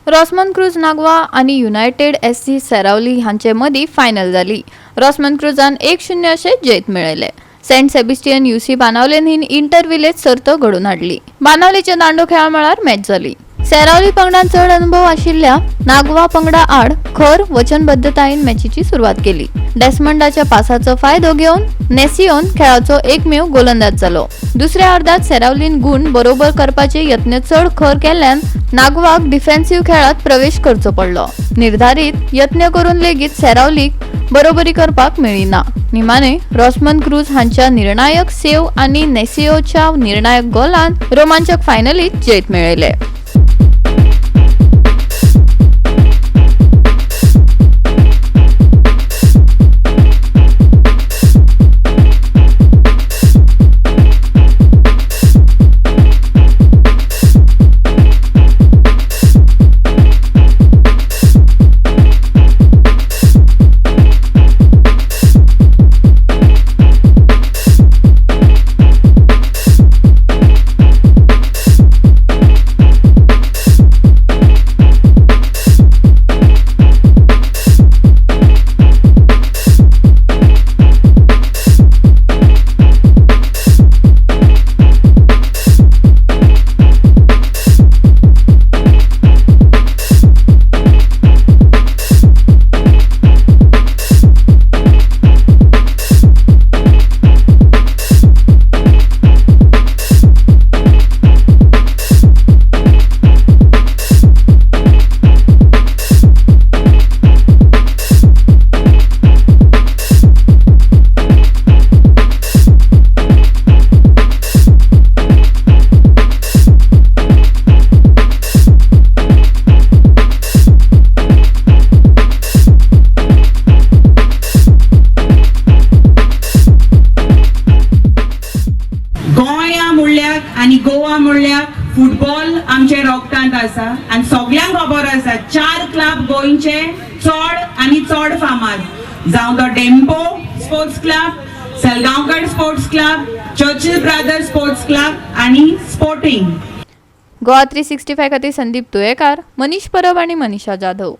रॉसमन cruise Nagwa आणि United SC Seraulim हांचे मदी फायनल जाली। रॉसमन क्रूजान 1-0 अशे जैत मेळयले। सेंट सेबेस्टियन UC बेनावलीन ही इंटर विलेज सर्त घडून हाडली। बेनावलीच्या दांडो खेळा मळार मॅच जाली। सेरावली पंगडान चढ अनुभव आशिल्ल्या नागवा पंगडा आड खर वचनबद्धतायेन मॅचीची सुरुवात केली। डेस्मंडाच्या पासाचो फायदो घेवन नेसियोन खेळाचो एकमेव गोलंदाज जालो। दुसऱ्या अर्धात सेरावलीन गुण बरोबर करपाचे यत्न चढ खर केल्ल्यान नागवाक डिफेन्सिव्ह खेळात प्रवेश करचो पडलो। निर्धारित यत्न करून लेगीत सेरावलीक बरोबरी करपाक मेळिना। निमाणे रॉसमन क्रूज हांच्या निर्णायक सेव आणि नेसियोच्या निर्णायक गोलान रोमांचक फायनलीत जैत मेळयले। आणि गोवा म्हणल्यार फुटबॉल आमचे रक्तांत आसा आणि सगळ्यांक खबर आसा 4 क्लब गोंयचे चड आणि चड फामाद जावं तो Dempo sports club, Salgaonkar sports club, Churchill brothers sports club आणि स्पोर्टिंग। GOA365 खातीर संदीप तुयेकार, मनीष परब आणि मनीषा जाधव।